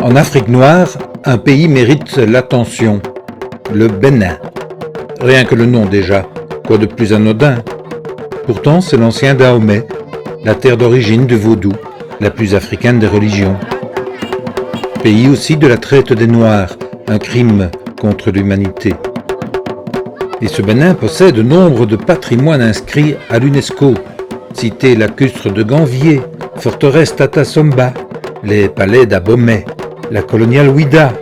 En Afrique noire, un pays mérite l'attention, le Bénin. Rien que le nom déjà, quoi de plus anodin? Pourtant, c'est l'ancien Dahomey, la terre d'origine du vaudou, la plus africaine des religions. Pays aussi de la traite des Noirs, un crime contre l'humanité. Et ce Bénin possède nombre de patrimoines inscrits à l'UNESCO. Citer lacustre de Ganvier, forteresse Tata Somba, les palais d'Abomey, la coloniale Ouida,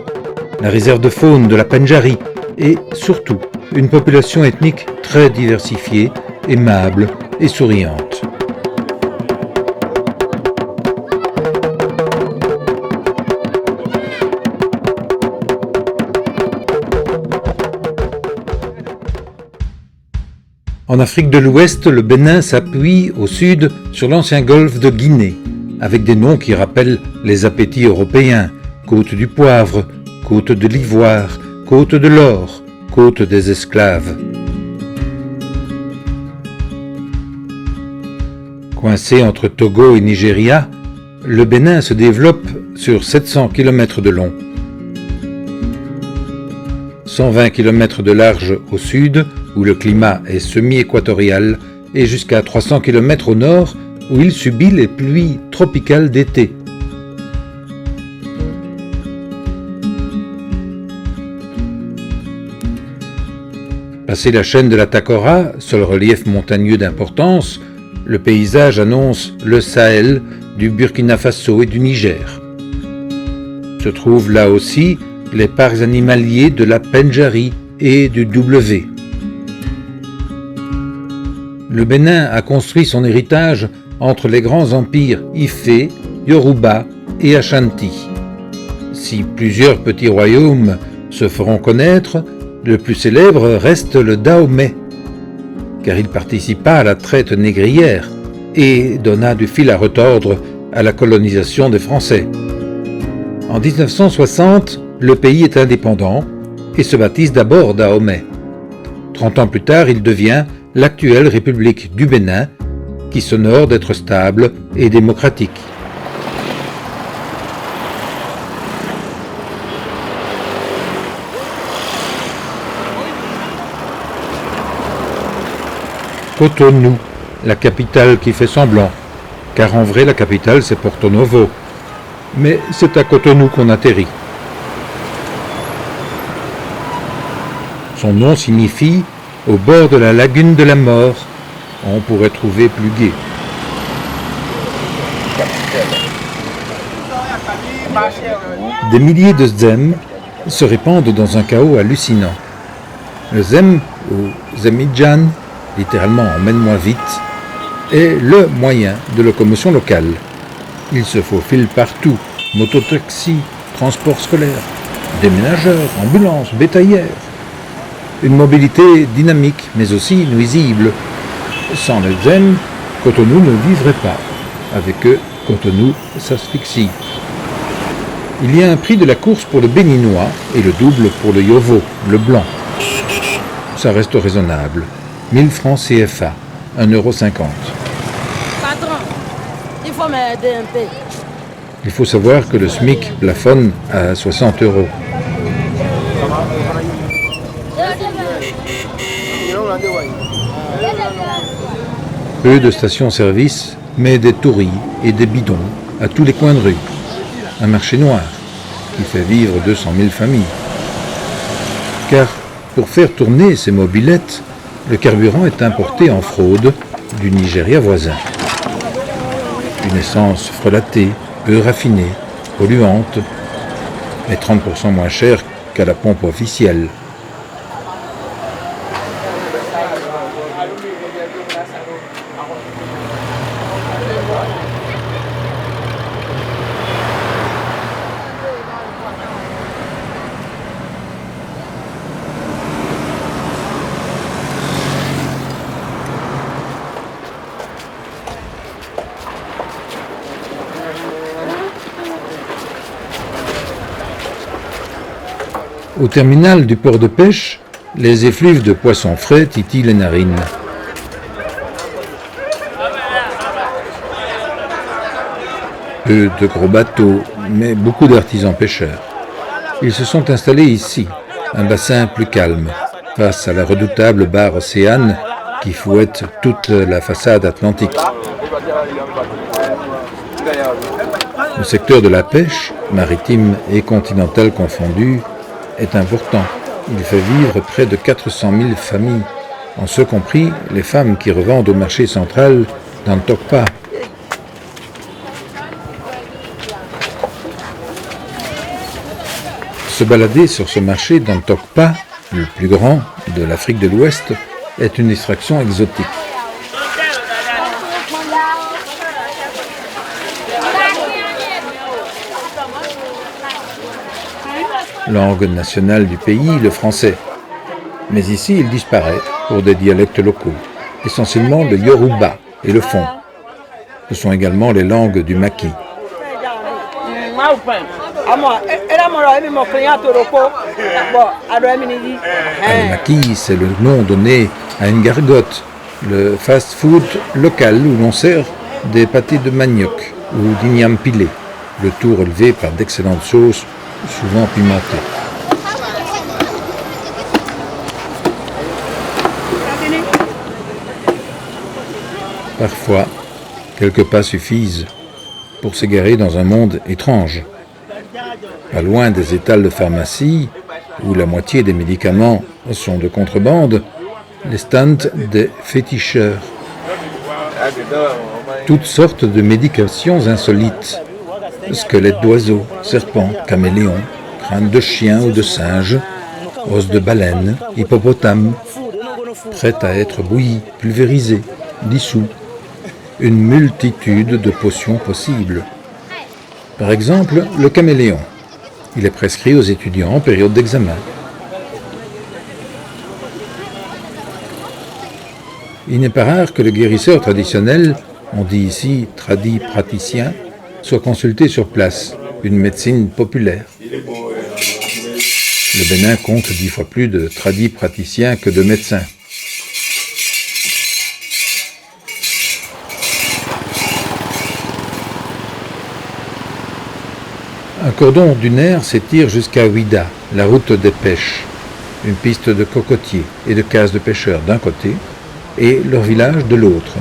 la réserve de faune de la Pendjari et surtout une population ethnique très diversifiée, aimable et souriante. En Afrique de l'Ouest, le Bénin s'appuie au sud sur l'ancien golfe de Guinée, avec des noms qui rappellent les appétits européens, côte du poivre, côte de l'ivoire, côte de l'or, côte des esclaves. Coincé entre Togo et Nigeria, le Bénin se développe sur 700 km de long. 120 km de large au sud, où le climat est semi-équatorial, et jusqu'à 300 km au nord, où il subit les pluies tropicales d'été. Passé la chaîne de la Takora, seul relief montagneux d'importance, le paysage annonce le Sahel du Burkina Faso et du Niger. Se trouvent là aussi les parcs animaliers de la Pendjari et du W. Le Bénin a construit son héritage entre les grands empires Ifé, Yoruba et Ashanti. Si plusieurs petits royaumes se feront connaître, le plus célèbre reste le Dahomey, car il participa à la traite négrière et donna du fil à retordre à la colonisation des Français. En 1960, le pays est indépendant et se baptise d'abord Dahomey. 30 ans plus tard, il devient l'actuelle République du Bénin, qui s'honore d'être stable et démocratique. Cotonou, la capitale qui fait semblant, car en vrai la capitale c'est Porto Novo. Mais c'est à Cotonou qu'on atterrit. Son nom signifie « au bord de la lagune de la mort ». On pourrait trouver plus gai. Des milliers de zem se répandent dans un chaos hallucinant. Le zem, ou zemidjan, littéralement emmène-moi vite, est le moyen de locomotion locale. Il se faufile partout, mototaxi, transport scolaire, déménageurs, ambulances, bétaillères. Une mobilité dynamique, mais aussi nuisible. Sans les zem, Cotonou ne vivrait pas. Avec eux, Cotonou s'asphyxie. Il y a un prix de la course pour le béninois et le double pour le yovo, le blanc. Ça reste raisonnable. 1000 francs CFA, 1,50 €. Patron, il faut m'aider un peu. Il faut savoir que le SMIC plafonne à 60 €. Peu de stations-service, mais des touris et des bidons à tous les coins de rue. Un marché noir qui fait vivre 200 000 familles. Car pour faire tourner ces mobylettes, le carburant est importé en fraude du Nigeria voisin. Une essence frelatée, peu raffinée, polluante, mais 30% moins chère qu'à la pompe officielle. Au terminal du port de pêche, les effluves de poissons frais titillent les narines. Peu de gros bateaux, mais beaucoup d'artisans pêcheurs. Ils se sont installés ici, un bassin plus calme, face à la redoutable barre Océane qui fouette toute la façade atlantique. Le secteur de la pêche, maritime et continentale confondue, est important. Il fait vivre près de 400 000 familles, en ce compris les femmes qui revendent au marché central d'Antokpa. Se balader sur ce marché d'Antokpa, le plus grand de l'Afrique de l'Ouest, est une distraction exotique. Langue nationale du pays, le français. Mais ici, il disparaît pour des dialectes locaux, essentiellement le Yoruba et le Fon. Ce sont également les langues du Maki. Le Maki, c'est le nom donné à une gargote, le fast-food local où l'on sert des pâtés de manioc ou d'igname pilé, le tout relevé par d'excellentes sauces, souvent pimentées. Parfois, quelques pas suffisent pour s'égarer dans un monde étrange. Pas loin des étals de pharmacie, où la moitié des médicaments sont de contrebande, les stands des féticheurs. Toutes sortes de médications insolites. Squelettes d'oiseaux, serpents, caméléons, crânes de chiens ou de singes, os de baleines, hippopotames, prêts à être bouillis, pulvérisés, dissous. Une multitude de potions possibles. Par exemple, le caméléon. Il est prescrit aux étudiants en période d'examen. Il n'est pas rare que le guérisseur traditionnel, on dit ici tradi-praticien, soit consulté sur place, une médecine populaire. Le Bénin compte 10 fois plus de tradi-praticiens que de médecins. Un cordon dunaire s'étire jusqu'à Ouida, la route des pêches, une piste de cocotiers et de cases de pêcheurs d'un côté et leur village de l'autre.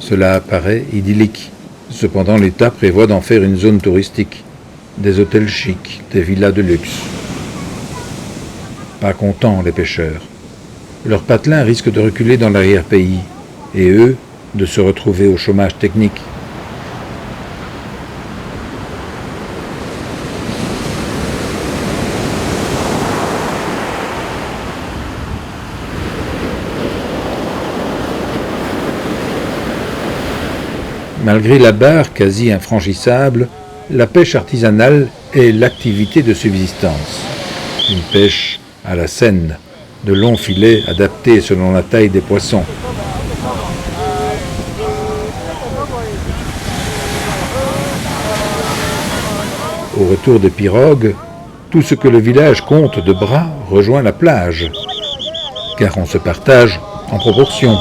Cela paraît idyllique. Cependant, l'État prévoit d'en faire une zone touristique, des hôtels chics, des villas de luxe. Pas contents, les pêcheurs. Leurs patelins risquent de reculer dans l'arrière-pays, et eux, de se retrouver au chômage technique. Malgré la barre quasi infranchissable, la pêche artisanale est l'activité de subsistance. Une pêche à la Seine, de longs filets adaptés selon la taille des poissons. Au retour des pirogues, tout ce que le village compte de bras rejoint la plage, car on se partage en proportion.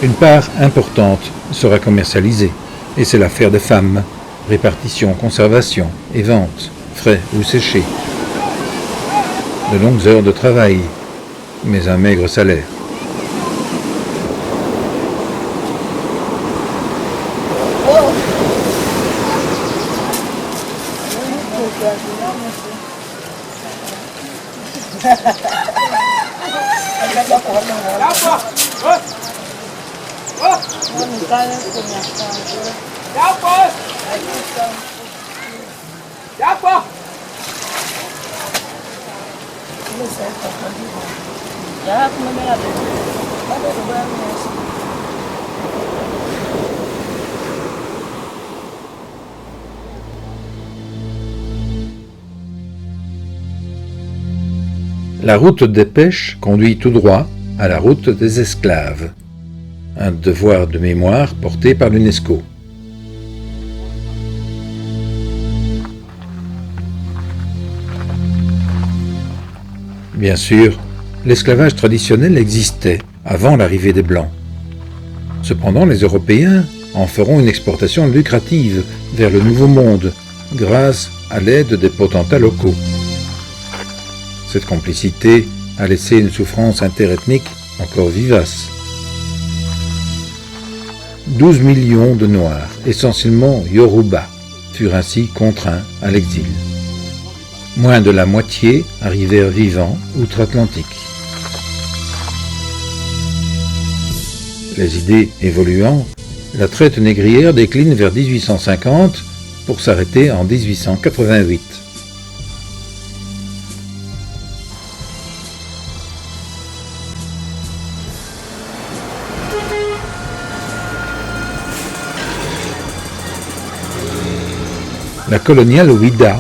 Une part importante sera commercialisée, et c'est l'affaire des femmes. Répartition, conservation et vente, frais ou séchés. de longues heures de travail, mais un maigre salaire. La route des pêches conduit tout droit à la route des esclaves, un devoir de mémoire porté par l'UNESCO. Bien sûr, l'esclavage traditionnel existait avant l'arrivée des Blancs. Cependant, les Européens en feront une exportation lucrative vers le Nouveau Monde grâce à l'aide des potentats locaux. Cette complicité a laissé une souffrance interethnique encore vivace. 12 millions de Noirs, essentiellement Yoruba, furent ainsi contraints à l'exil. Moins de la moitié arrivèrent vivants outre-Atlantique. Les idées évoluant, la traite négrière décline vers 1850 pour s'arrêter en 1888. La coloniale Ouida,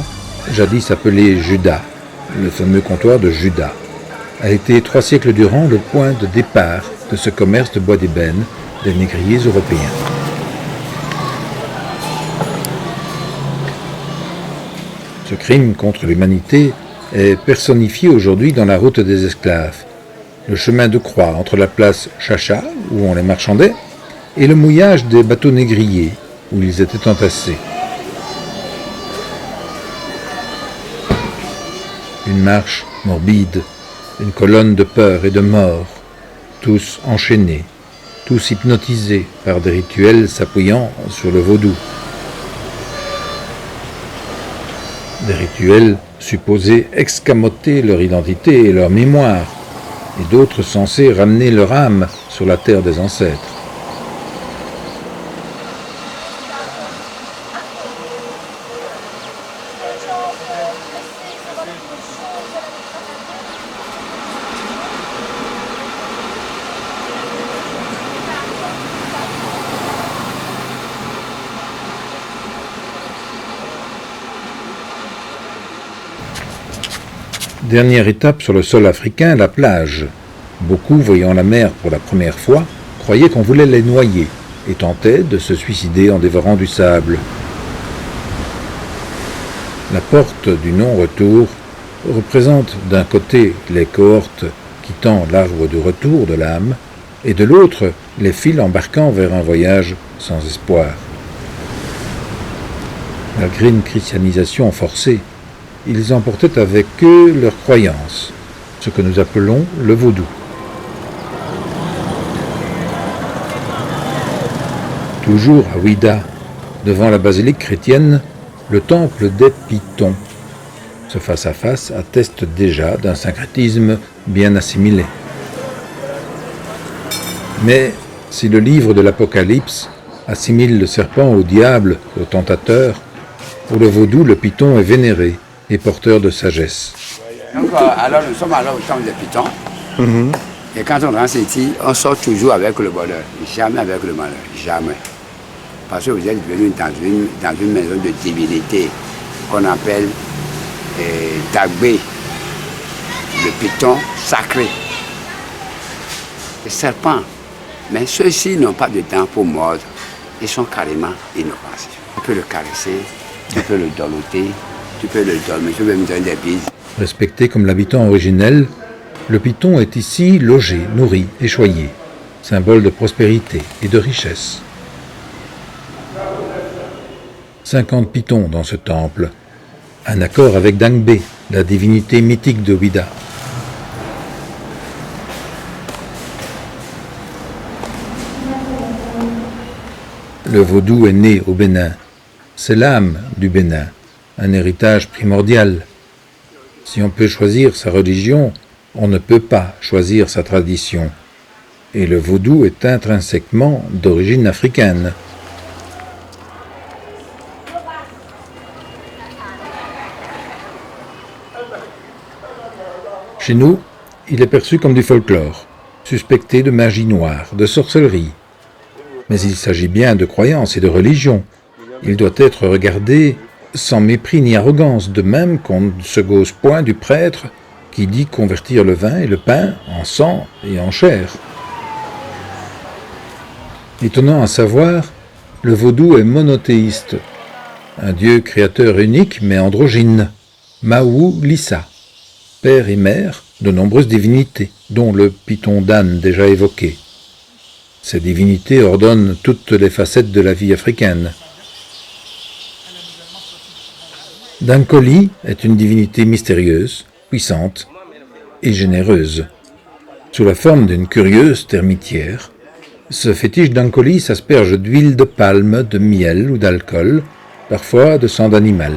jadis appelée Juda, le fameux comptoir de Juda, a été 3 siècles durant le point de départ de ce commerce de bois d'ébène des négriers européens. Ce crime contre l'humanité est personnifié aujourd'hui dans la route des esclaves, le chemin de croix entre la place Chacha, où on les marchandait, et le mouillage des bateaux négriers, où ils étaient entassés. Une marche morbide, une colonne de peur et de mort, tous enchaînés, tous hypnotisés par des rituels s'appuyant sur le vaudou. Des rituels supposés escamoter leur identité et leur mémoire, et d'autres censés ramener leur âme sur la terre des ancêtres. Dernière étape sur le sol africain, la plage. Beaucoup, voyant la mer pour la première fois, croyaient qu'on voulait les noyer et tentaient de se suicider en dévorant du sable. La porte du non-retour représente d'un côté les cohortes quittant l'arbre du retour de l'âme et de l'autre les fils embarquant vers un voyage sans espoir. Malgré une christianisation forcée, ils emportaient avec eux leurs croyances, ce que nous appelons le vaudou. Toujours à Ouida, devant la basilique chrétienne, le temple des Pythons. Ce face-à-face atteste déjà d'un syncrétisme bien assimilé. Mais si le livre de l'Apocalypse assimile le serpent au diable, au tentateur, pour le vaudou, le python est vénéré et porteur de sagesse. Donc, alors nous sommes alors au temple des Pythons. Et quand on rentre ici, on sort toujours avec le bonheur, jamais avec le malheur, jamais. Parce que vous êtes venu dans une maison de divinité qu'on appelle Dagbé, le python sacré, le serpent. Mais ceux-ci n'ont pas de dents pour mordre, ils sont carrément inoffensifs. Tu peux le caresser, tu peux le dorloter, tu peux le dormir, tu peux me donner des bises. Respecté comme l'habitant originel, le python est ici logé, nourri et choyé, symbole de prospérité et de richesse. 50 pythons dans ce temple, un accord avec Dangbé, la divinité mythique de Ouida. Le vaudou est né au Bénin. C'est l'âme du Bénin, un héritage primordial. Si on peut choisir sa religion, on ne peut pas choisir sa tradition. Et le vaudou est intrinsèquement d'origine africaine. Chez nous, il est perçu comme du folklore, suspecté de magie noire, de sorcellerie. Mais il s'agit bien de croyances et de religion. Il doit être regardé sans mépris ni arrogance, de même qu'on ne se gausse point du prêtre qui dit convertir le vin et le pain en sang et en chair. Étonnant à savoir, le vaudou est monothéiste, un dieu créateur unique mais androgyne, Maou Lissa, père et mère de nombreuses divinités, dont le python d'âne déjà évoqué. Ces divinités ordonnent toutes les facettes de la vie africaine. Dankoli est une divinité mystérieuse, puissante et généreuse. Sous la forme d'une curieuse termitière, ce fétiche d'Ankoli s'asperge d'huile de palme, de miel ou d'alcool, parfois de sang d'animal.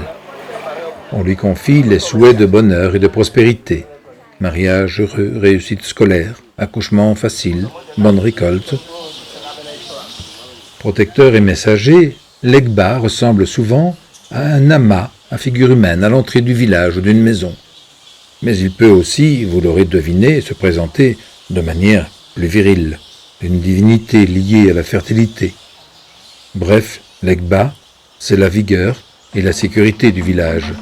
On lui confie les souhaits de bonheur et de prospérité, mariage heureux, réussite scolaire, accouchement facile, bonne récolte. Protecteur et messager, l'Egba ressemble souvent à un amas à figure humaine à l'entrée du village ou d'une maison. Mais il peut aussi, vous l'aurez deviné, se présenter de manière plus virile, une divinité liée à la fertilité. Bref, l'Egba, c'est la vigueur et la sécurité du village.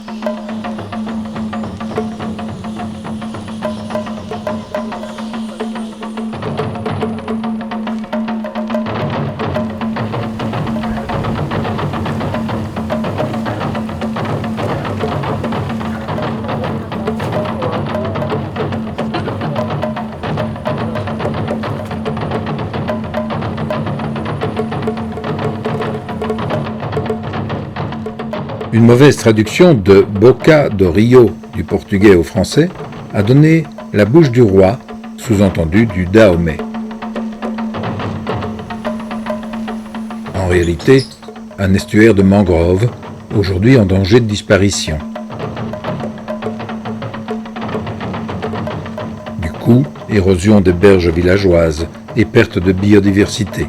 Une mauvaise traduction de Boca do Rio du portugais au français a donné la bouche du roi, sous-entendu du Dahomey. En réalité, un estuaire de mangroves, aujourd'hui en danger de disparition. Du coup, érosion des berges villageoises et perte de biodiversité.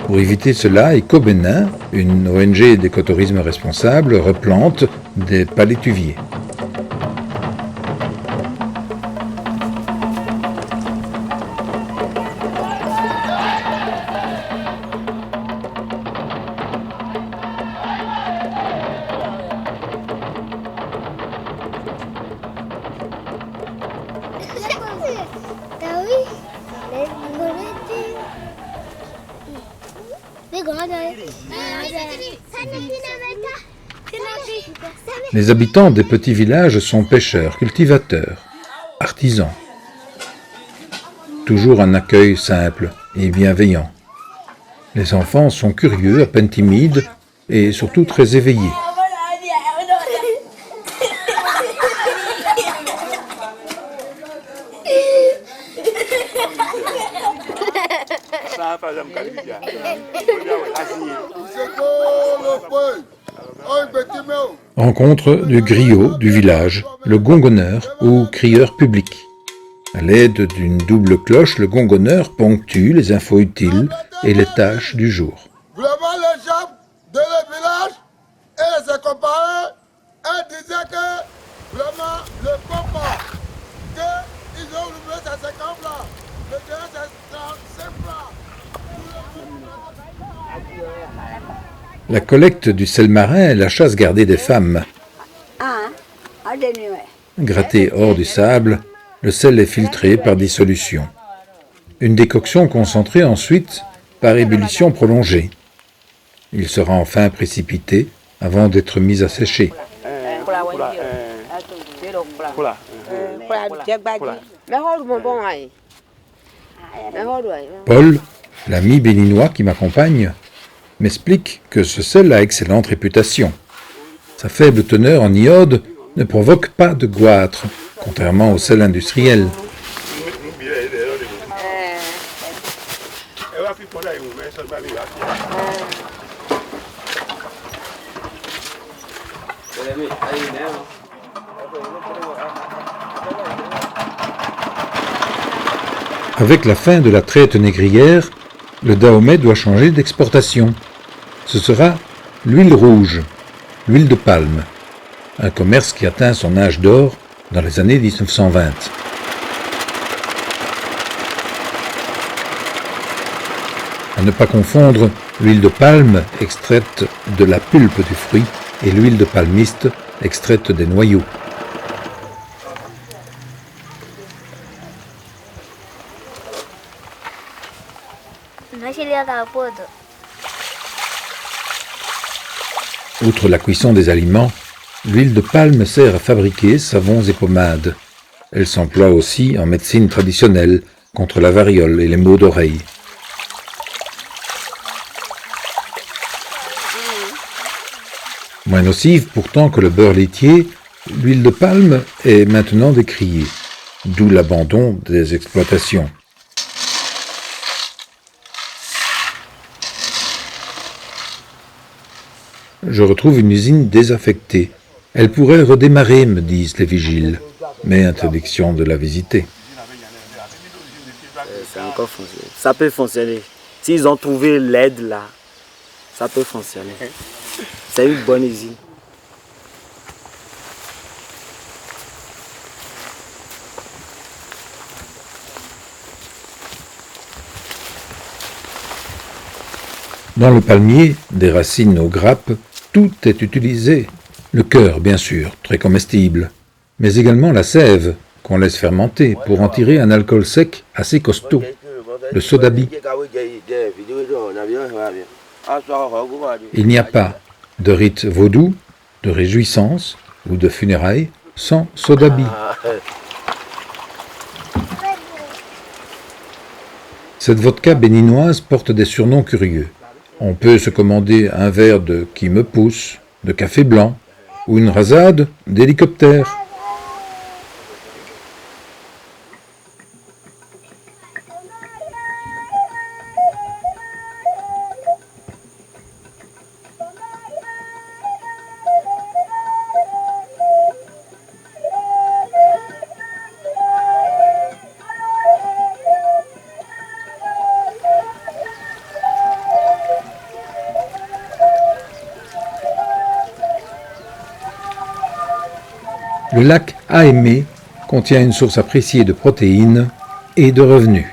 Pour éviter cela, Éco-Bénin, une ONG d'écotourisme responsable, replante des palétuviers. Les habitants des petits villages sont pêcheurs, cultivateurs, artisans. Toujours un accueil simple et bienveillant. Les enfants sont curieux, à peine timides et surtout très éveillés. Rencontre du griot du village, le gongonneur ou crieur public. À l'aide d'une double cloche, le gongonneur ponctue les infos utiles et les tâches du jour. Vraiment, les gens de le village et ses compagnons, elles disaient que vraiment le papa, qu'ils ont ouvert ces 50 là, le terrain c'est 35 là. La collecte du sel marin est la chasse gardée des femmes. Gratté hors du sable, le sel est filtré par dissolution. Une décoction concentrée ensuite par ébullition prolongée. Il sera enfin précipité avant d'être mis à sécher. Paul, l'ami béninois qui m'accompagne, m'explique que ce sel a excellente réputation. Sa faible teneur en iode ne provoque pas de goitre, contrairement au sel industriel. Avec la fin de la traite négrière, le Dahomey doit changer d'exportation. Ce sera l'huile rouge, l'huile de palme, un commerce qui atteint son âge d'or dans les années 1920. À ne pas confondre l'huile de palme extraite de la pulpe du fruit et l'huile de palmiste extraite des noyaux. Outre la cuisson des aliments, l'huile de palme sert à fabriquer savons et pommades. Elle s'emploie aussi en médecine traditionnelle contre la variole et les maux d'oreille. Moins nocive pourtant que le beurre laitier, l'huile de palme est maintenant décriée, d'où l'abandon des exploitations. Je retrouve une usine désaffectée. Elle pourrait redémarrer, me disent les vigiles, mais interdiction de la visiter. C'est encore fonctionné. Ça peut fonctionner. S'ils ont trouvé l'aide là, ça peut fonctionner. C'est une bonne usine. Dans le palmier, des racines aux grappes, tout est utilisé. Le cœur, bien sûr, très comestible, mais également la sève, qu'on laisse fermenter pour en tirer un alcool sec assez costaud, le sodabi. Il n'y a pas de rite vaudou, de réjouissance ou de funérailles sans sodabi. Cette vodka béninoise porte des surnoms curieux. On peut se commander un verre de qui me pousse, de café blanc, ou une rasade d'hélicoptère. Le lac Aémé contient une source appréciée de protéines et de revenus.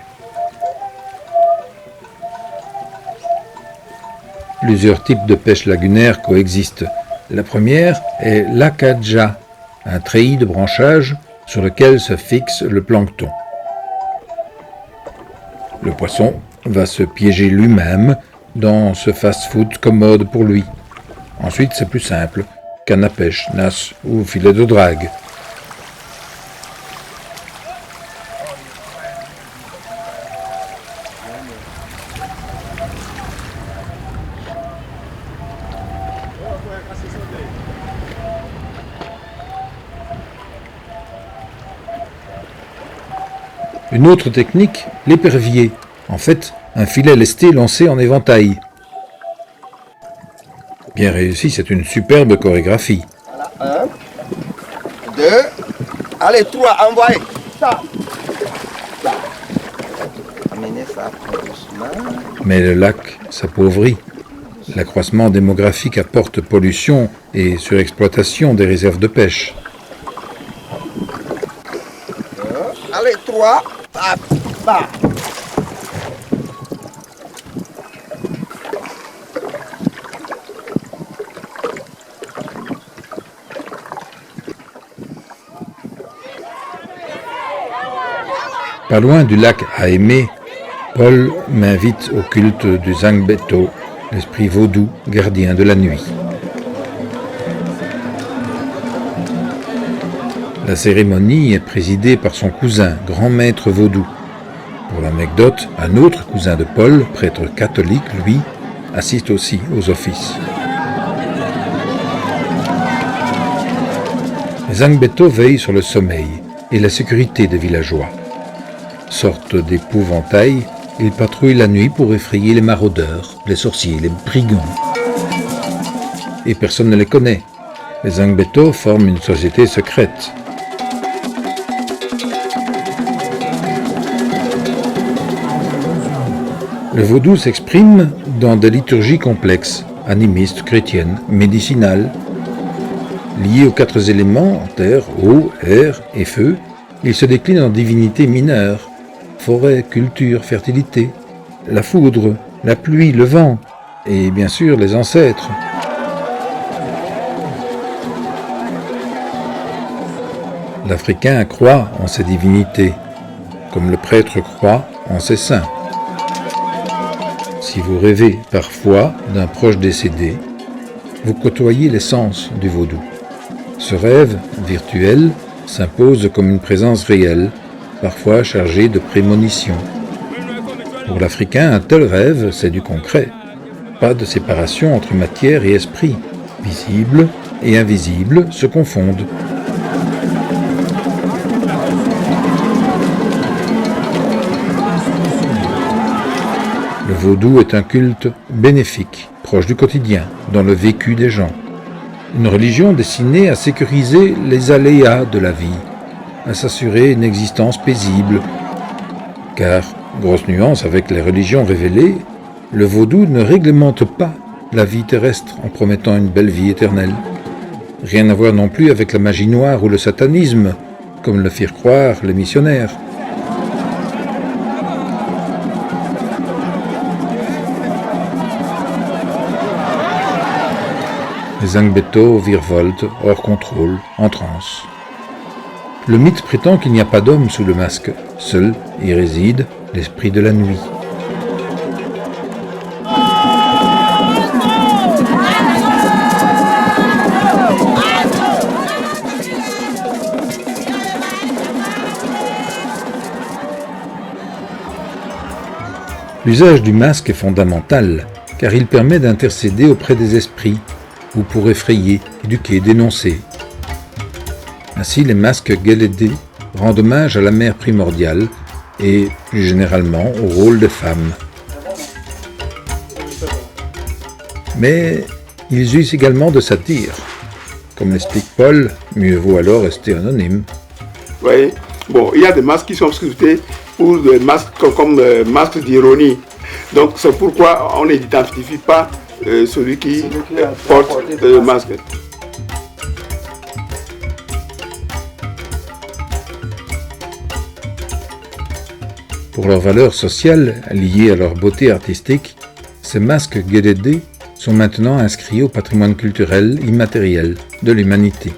Plusieurs types de pêche lagunaire coexistent. La première est l'akadja, un treillis de branchage sur lequel se fixe le plancton. Le poisson va se piéger lui-même dans ce fast-food commode pour lui. Ensuite, c'est plus simple. Canne à pêche, nasse ou filet de drague. Une autre technique, l'épervier. En fait, un filet lesté lancé en éventail. Bien réussi, c'est une superbe chorégraphie. 1, 2, allez, 3, envoyez. Ça. Amenez ça doucement. Mais le lac s'appauvrit. L'accroissement démographique apporte pollution et surexploitation des réserves de pêche. Allez, 3, bas. Pas loin du lac Aémé, Paul m'invite au culte du Zangbeto, l'esprit vaudou gardien de la nuit. La cérémonie est présidée par son cousin, grand maître vaudou. Pour l'anecdote, un autre cousin de Paul, prêtre catholique, lui, assiste aussi aux offices. Les Angbeto veillent sur le sommeil et la sécurité des villageois. Sorte d'épouvantail, ils patrouillent la nuit pour effrayer les maraudeurs, les sorciers, les brigands. Et personne ne les connaît. Les Angbeto forment une société secrète. Le vaudou s'exprime dans des liturgies complexes, animistes, chrétiennes, médicinales. Lié aux 4 éléments, terre, eau, air et feu, il se décline en divinités mineures, forêt, culture, fertilité, la foudre, la pluie, le vent, et bien sûr les ancêtres. L'Africain croit en ses divinités, comme le prêtre croit en ses saints. Si vous rêvez parfois d'un proche décédé, vous côtoyez l'essence du vaudou. Ce rêve virtuel s'impose comme une présence réelle, parfois chargée de prémonitions. Pour l'Africain, un tel rêve, c'est du concret. Pas de séparation entre matière et esprit. Visible et invisible se confondent. Le vaudou est un culte bénéfique, proche du quotidien, dans le vécu des gens. Une religion destinée à sécuriser les aléas de la vie, à s'assurer une existence paisible. Car, grosse nuance avec les religions révélées, le vaudou ne réglemente pas la vie terrestre en promettant une belle vie éternelle. Rien à voir non plus avec la magie noire ou le satanisme, comme le firent croire les missionnaires. Les Angbeto virevoltent, hors contrôle, en transe. Le mythe prétend qu'il n'y a pas d'homme sous le masque. Seul y réside l'esprit de la nuit. L'usage du masque est fondamental, car il permet d'intercéder auprès des esprits, ou pour effrayer, éduquer, dénoncer. Ainsi, les masques Guélédé rendent hommage à la mère primordiale et, plus généralement, au rôle des femmes. Mais ils usent également de satire. Comme l'explique Paul, mieux vaut alors rester anonyme. Vous voyez, bon, il y a des masques qui sont sculptés pour des masques comme masques d'ironie. Donc c'est pourquoi on n'identifie pas celui qui porte le masque. Pour leur valeur sociale, liée à leur beauté artistique, ces masques Guélédé sont maintenant inscrits au patrimoine culturel immatériel de l'humanité.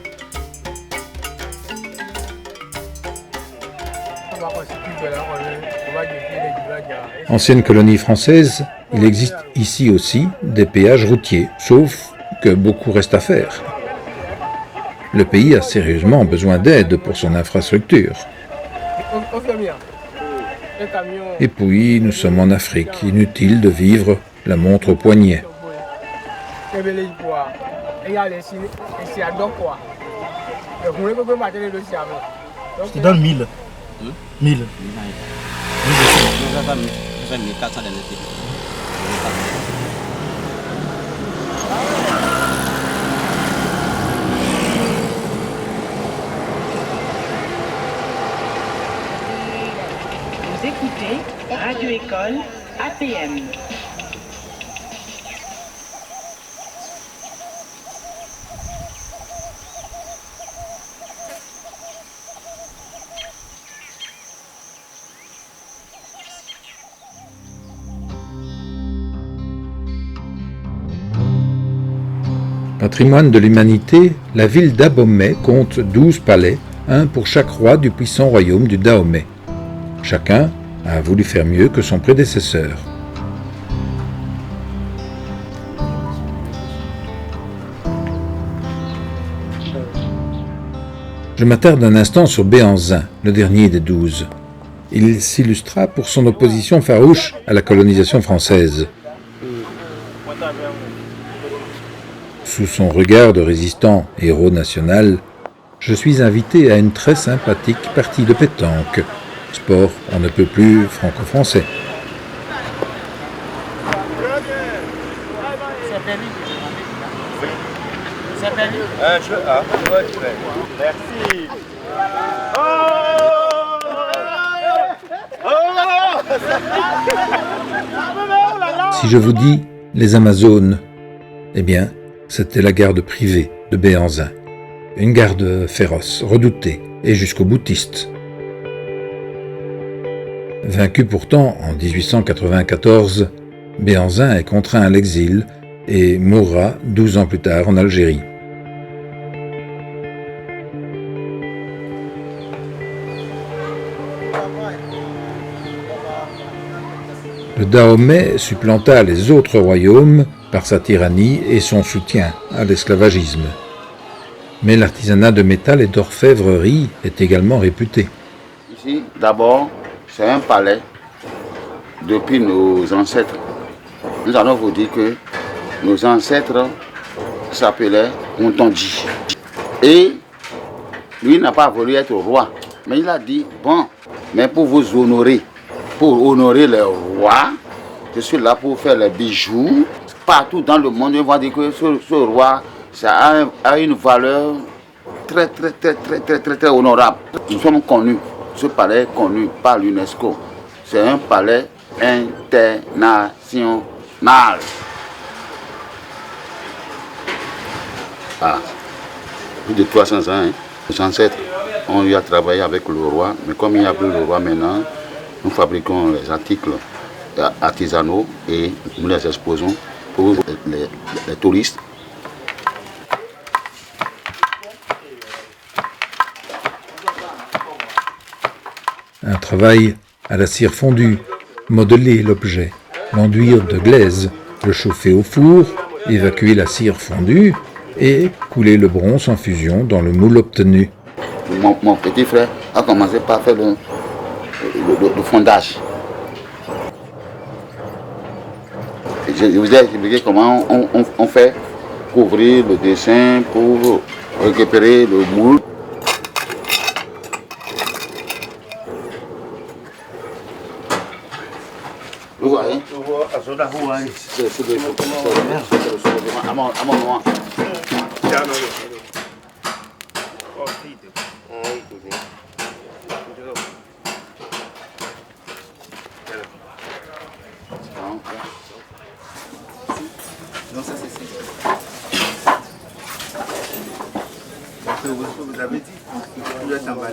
Ancienne colonie française, il existe ici aussi des péages routiers, sauf que beaucoup reste à faire. Le pays a sérieusement besoin d'aide pour son infrastructure. Et puis, nous sommes en Afrique, inutile de vivre la montre au poignet. Je te donne 1000. 1000. Vous écoutez Radio École APM. Patrimoine de l'humanité, la ville d'Abomey compte 12 palais, un pour chaque roi du puissant royaume du Dahomey. Chacun a voulu faire mieux que son prédécesseur. Je m'attarde un instant sur Béhanzin, le dernier des 12. Il s'illustra pour son opposition farouche à la colonisation française. Sous son regard de résistant héros national, je suis invité à une très sympathique partie de pétanque, sport on ne peut plus franco-français. Merci. Si je vous dis les Amazones, eh bien, c'était la garde privée de Béhanzin. Une garde féroce, redoutée et jusqu'au boutiste. Vaincu pourtant en 1894, Béhanzin est contraint à l'exil et mourra 12 ans plus tard en Algérie. Le Dahomey supplanta les autres royaumes par sa tyrannie et son soutien à l'esclavagisme. Mais l'artisanat de métal et d'orfèvrerie est également réputé. Ici, d'abord, c'est un palais depuis nos ancêtres. Nous allons vous dire que nos ancêtres s'appelaient Ontondi. Et lui n'a pas voulu être roi. Mais il a dit, bon, mais pour vous honorer, pour honorer le roi, je suis là pour faire les bijoux. Partout dans le monde, on va dire que ce roi, ça a une valeur très honorable. Nous sommes connus, ce palais est connu par l'UNESCO. C'est un palais international. Ah, plus de 300 ans, hein. Les ancêtres ont eu à travailler avec le roi, mais comme il n'y a plus le roi maintenant, nous fabriquons les articles artisanaux et nous les exposons pour les touristes. Un travail à la cire fondue, modeler l'objet, l'enduire de glaise, le chauffer au four, évacuer la cire fondue et couler le bronze en fusion dans le moule obtenu. Mon petit frère a commencé par faire le fondage. Je vous ai expliqué comment on fait couvrir le dessin pour récupérer le moule. Vous voyez? C'est le soulèvement à mon moment. Non, ça c'est vous avez dit, vous êtes emballé.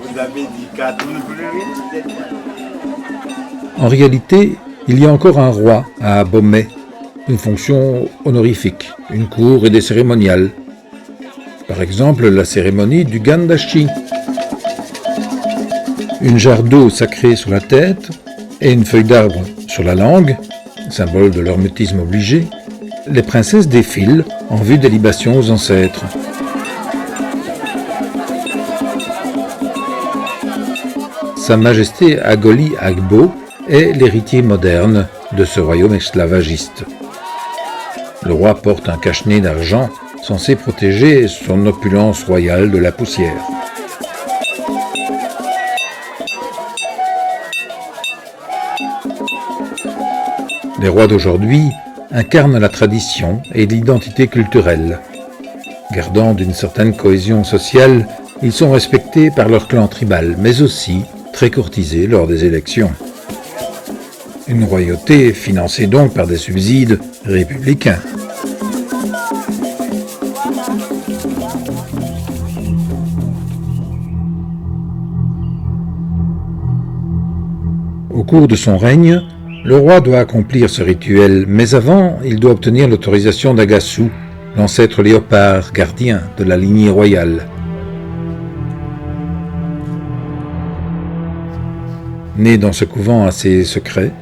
Vous avez dit 4 000. En réalité, il y a encore un roi à Abomey, une fonction honorifique, une cour et des cérémoniales. Par exemple, la cérémonie du Gandashi. Une jarre d'eau sacrée sur la tête et une feuille d'arbre sur la langue, symbole de leur mutisme obligé, les princesses défilent en vue des libations aux ancêtres. Sa Majesté Agoli Agbo est l'héritier moderne de ce royaume esclavagiste. Le roi porte un cache-nez d'argent censé protéger son opulence royale de la poussière. Les rois d'aujourd'hui incarnent la tradition et l'identité culturelle. Gardant d'une certaine cohésion sociale, ils sont respectés par leur clan tribal, mais aussi très courtisés lors des élections. Une royauté financée donc par des subsides républicains. Au cours de son règne, le roi doit accomplir ce rituel, mais avant, il doit obtenir l'autorisation d'Agassou, l'ancêtre léopard gardien de la lignée royale. Né dans ce couvent assez secret,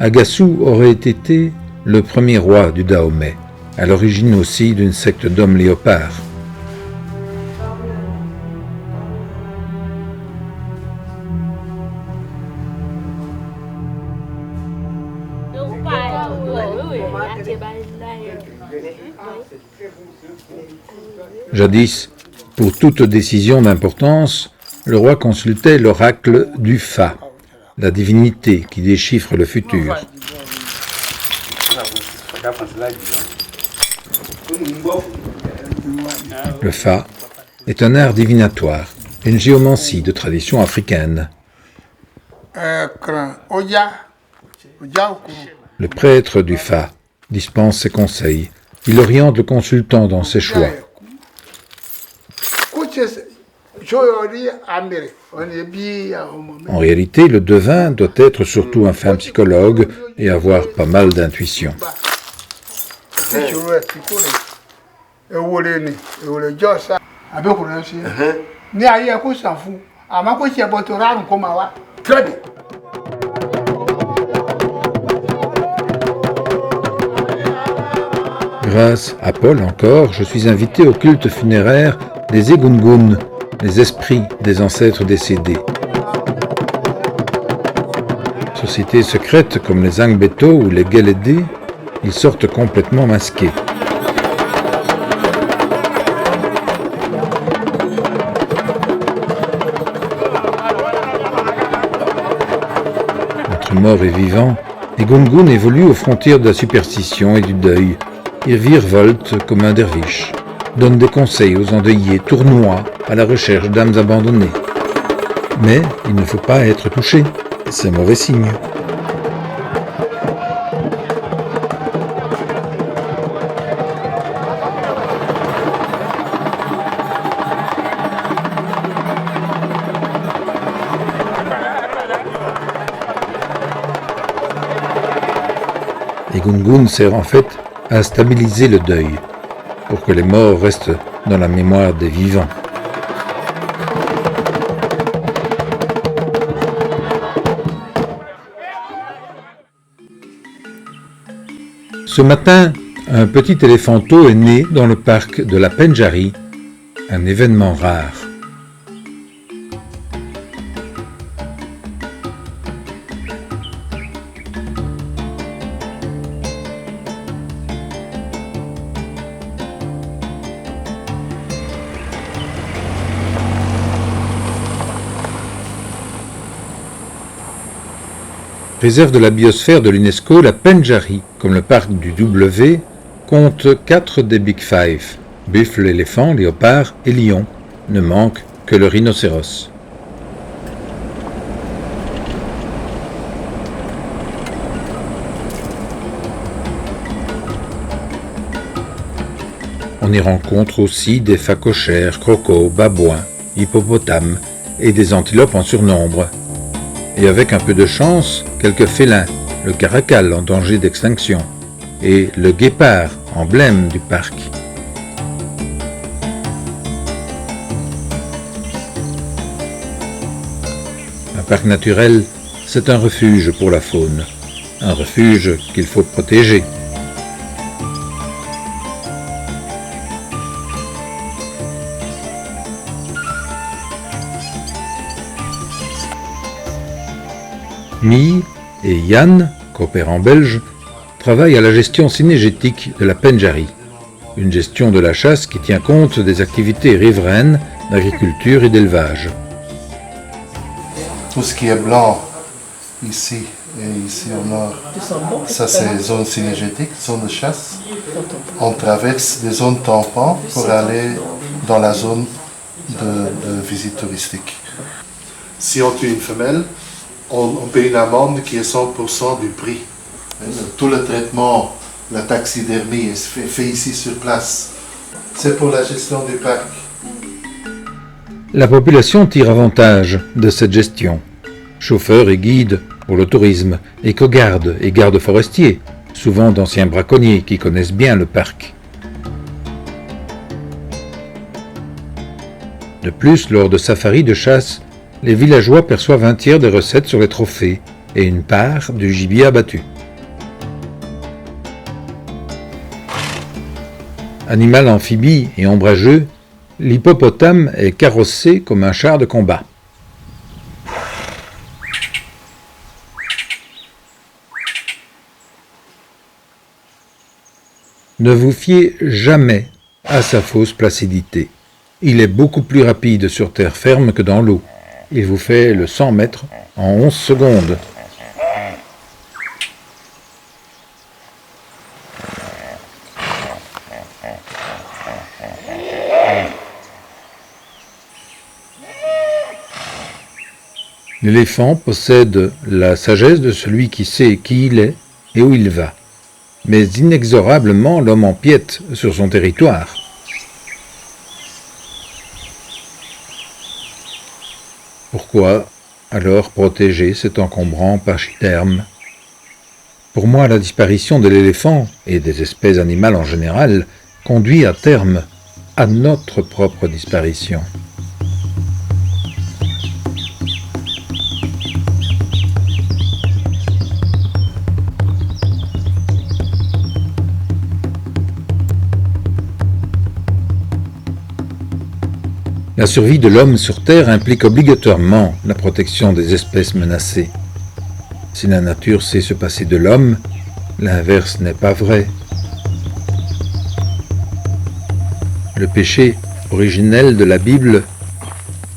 Agassou aurait été le premier roi du Dahomey, à l'origine aussi d'une secte d'hommes léopards. Jadis, pour toute décision d'importance, le roi consultait l'oracle du Fa, la divinité qui déchiffre le futur. Le Fa est un art divinatoire, une géomancie de tradition africaine. Le prêtre du Fa dispense ses conseils. Il oriente le consultant dans ses choix. En réalité, le devin doit être surtout un fin psychologue et avoir pas mal d'intuition. Grâce à Paul encore, je suis invité au culte funéraire des Egungun, les esprits des ancêtres décédés. Sociétés secrètes comme les Angbeto ou les Geledé, ils sortent complètement masqués. Entre morts et vivants, les Gungun évoluent aux frontières de la superstition et du deuil. Ils virevoltent comme un derviche, donnent des conseils aux endeuillés, tournoient à la recherche d'âmes abandonnées. Mais il ne faut pas être touché, c'est mauvais signe. Les Gungun servent en fait à stabiliser le deuil, pour que les morts restent dans la mémoire des vivants. Ce matin, un petit éléphanto est né dans le parc de la Pendjari, un événement rare. Réserve de la biosphère de l'UNESCO, la Pendjari, comme le parc du W, compte 4 des Big Five, buffle, éléphant, léopard et lion. Ne manque que le rhinocéros. On y rencontre aussi des phacochères, crocos, babouins, hippopotames et des antilopes en surnombre. Et avec un peu de chance, quelques félins, le caracal en danger d'extinction, et le guépard, emblème du parc. Un parc naturel, c'est un refuge pour la faune, un refuge qu'il faut protéger. Mie et Yann, coopérants belges, travaillent à la gestion synégétique de la Pendjari, une gestion de la chasse qui tient compte des activités riveraines d'agriculture et d'élevage. Tout ce qui est blanc ici et ici au nord, ça c'est zone synégétique, zone de chasse. On traverse des zones tampons pour aller dans la zone de visite touristique. Si on tue une femelle, on paye une amende qui est 100% du prix. Tout le traitement, la taxidermie est fait ici sur place. C'est pour la gestion du parc. La population tire avantage de cette gestion. Chauffeurs et guides pour le tourisme, éco-gardes et gardes forestiers, souvent d'anciens braconniers qui connaissent bien le parc. De plus, lors de safaris de chasse, les villageois perçoivent un tiers des recettes sur les trophées et une part du gibier abattu. Animal amphibie et ombrageux, l'hippopotame est carrossé comme un char de combat. Ne vous fiez jamais à sa fausse placidité. Il est beaucoup plus rapide sur terre ferme que dans l'eau. Il vous fait le 100 mètres en 11 secondes. L'éléphant possède la sagesse de celui qui sait qui il est et où il va. Mais inexorablement, l'homme empiète sur son territoire. Pourquoi alors protéger cet encombrant pachyderme? Pour moi, la disparition de l'éléphant et des espèces animales en général conduit à terme à notre propre disparition. La survie de l'homme sur Terre implique obligatoirement la protection des espèces menacées. Si la nature sait se passer de l'homme, l'inverse n'est pas vrai. Le péché originel de la Bible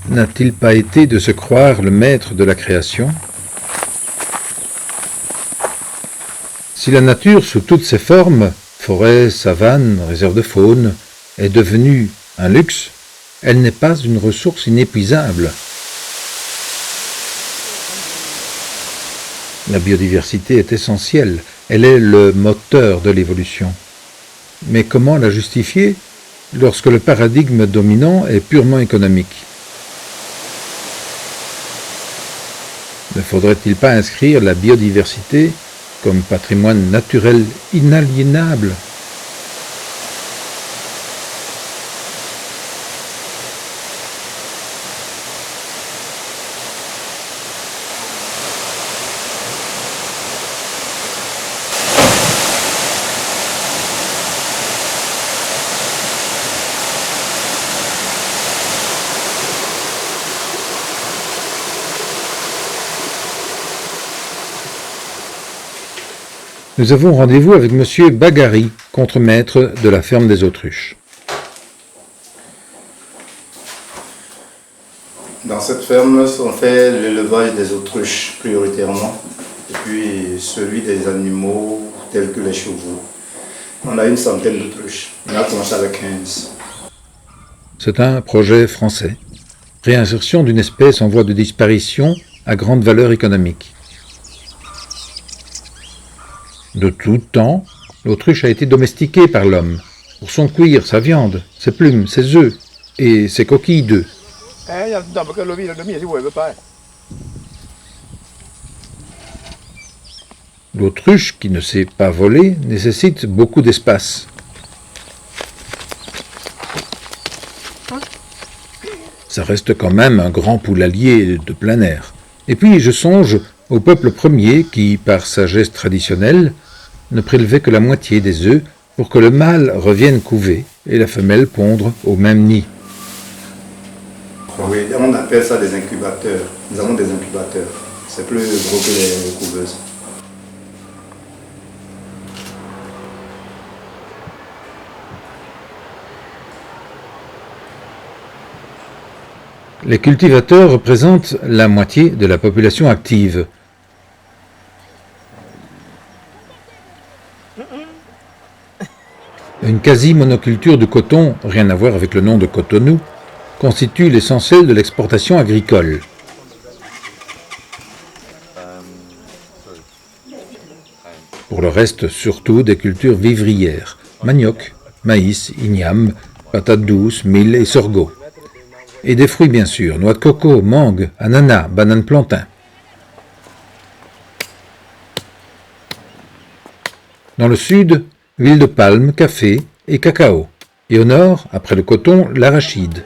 n'a-t-il pas été de se croire le maître de la création? Si la nature sous toutes ses formes, forêts, savanes, réserves de faune, est devenue un luxe, elle n'est pas une ressource inépuisable. La biodiversité est essentielle, elle est le moteur de l'évolution. Mais comment la justifier lorsque le paradigme dominant est purement économique? Ne faudrait-il pas inscrire la biodiversité comme patrimoine naturel inaliénable? Nous avons rendez-vous avec M. Bagari, contremaître de la ferme des Autruches. Dans cette ferme, on fait l'élevage des autruches prioritairement, et puis celui des animaux tels que les chevaux. On a une centaine d'autruches. On a commencé avec 15. C'est un projet français. Réinsertion d'une espèce en voie de disparition à grande valeur économique. De tout temps, l'autruche a été domestiquée par l'homme, pour son cuir, sa viande, ses plumes, ses œufs et ses coquilles d'œufs. L'autruche, qui ne sait pas voler, nécessite beaucoup d'espace. Ça reste quand même un grand poulailler de plein air. Et puis je songe au peuple premier qui, par sagesse traditionnelle, ne prélevait que la moitié des œufs pour que le mâle revienne couver et la femelle pondre au même nid. Oui, on appelle ça des incubateurs. Nous avons des incubateurs. C'est plus gros que les couveuses. Les cultivateurs représentent la moitié de la population active. Une quasi-monoculture de coton, rien à voir avec le nom de Cotonou, constitue l'essentiel de l'exportation agricole. Pour le reste, surtout des cultures vivrières, manioc, maïs, igname, patates douces, mil et sorgho. Et des fruits bien sûr, noix de coco, mangue, ananas, bananes plantain. Dans le sud, huile de palme, café et cacao. Et au nord, après le coton, l'arachide.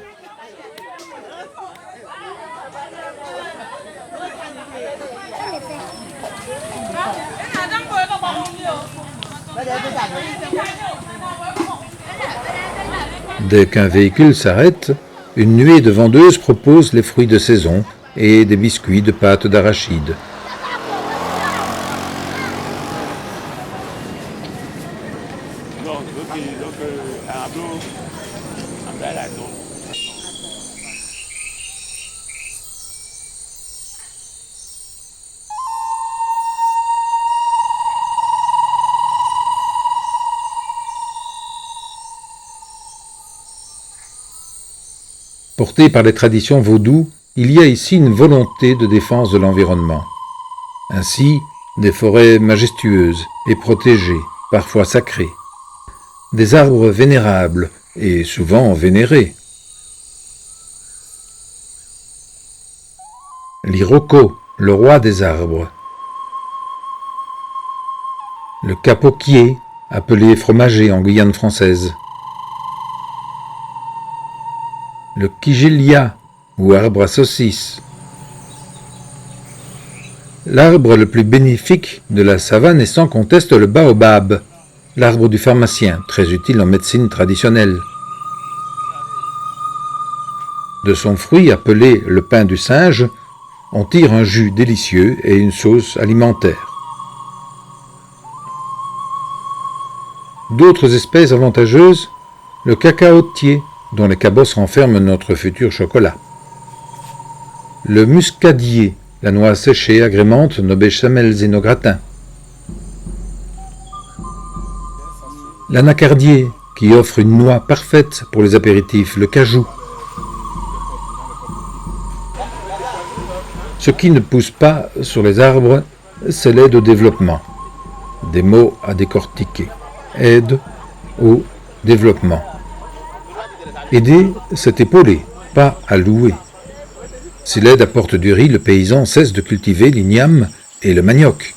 Dès qu'un véhicule s'arrête, une nuée de vendeuses propose les fruits de saison et des biscuits de pâte d'arachide. Porté par les traditions vaudoues, il y a ici une volonté de défense de l'environnement. Ainsi, des forêts majestueuses et protégées, parfois sacrées. Des arbres vénérables et souvent vénérés. L'iroko, le roi des arbres. Le capoquier, appelé fromager en Guyane française. Le kigelia, ou arbre à saucisse. L'arbre le plus bénéfique de la savane est sans conteste le baobab, l'arbre du pharmacien, très utile en médecine traditionnelle. De son fruit, appelé le pain du singe, on tire un jus délicieux et une sauce alimentaire. D'autres espèces avantageuses, le cacaotier, dont les cabosses renferment notre futur chocolat. Le muscadier, la noix séchée agrémente nos béchamels et nos gratins. L'anacardier, qui offre une noix parfaite pour les apéritifs, le cajou. Ce qui ne pousse pas sur les arbres, c'est l'aide au développement. Des mots à décortiquer. Aide au développement. Aider, c'est épauler, pas à louer. Si l'aide apporte du riz, le paysan cesse de cultiver l'igname et le manioc.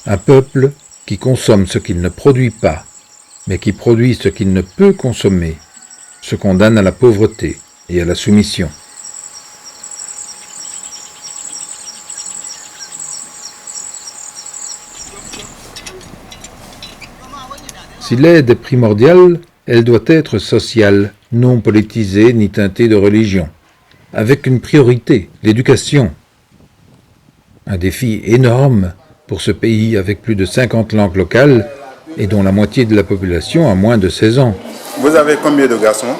Un peuple qui consomme ce qu'il ne produit pas, mais qui produit ce qu'il ne peut consommer, se condamne à la pauvreté et à la soumission. Si l'aide est primordiale, elle doit être sociale, non politisée ni teintée de religion, avec une priorité, l'éducation. Un défi énorme pour ce pays avec plus de 50 langues locales et dont la moitié de la population a moins de 16 ans. Vous avez combien de garçons?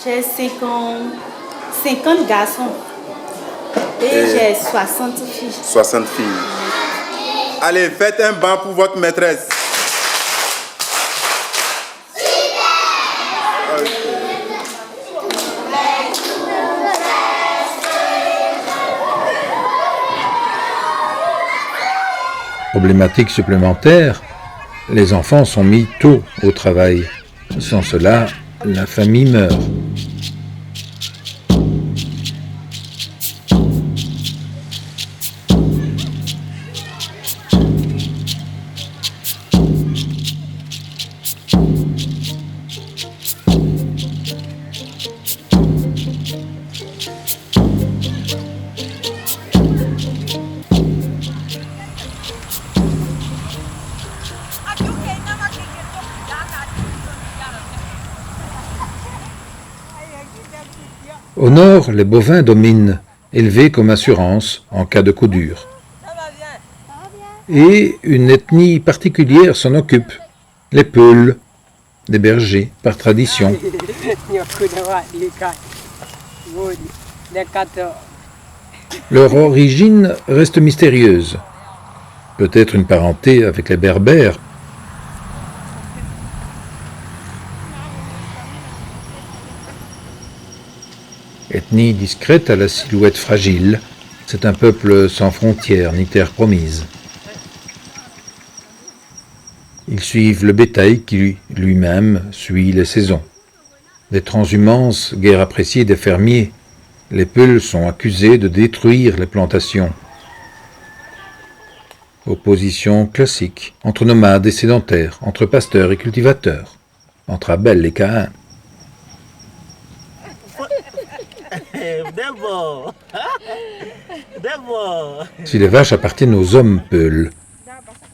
J'ai 50 garçons et j'ai 60 filles. 60 filles. Allez, faites un banc pour votre maîtresse. Problématique supplémentaire, les enfants sont mis tôt au travail. Sans cela, la famille meurt. Au nord, les bovins dominent, élevés comme assurance en cas de coup dur. Et une ethnie particulière s'en occupe, les Peuls, des bergers par tradition. Leur origine reste mystérieuse. Peut-être une parenté avec les Berbères. Ethnie discrète à la silhouette fragile, c'est un peuple sans frontières ni terre promise. Ils suivent le bétail qui lui-même suit les saisons. Des transhumances guère appréciées des fermiers, les Peuls sont accusés de détruire les plantations. Opposition classique entre nomades et sédentaires, entre pasteurs et cultivateurs, entre Abel et Caïn. Si les vaches appartiennent aux hommes Peuls,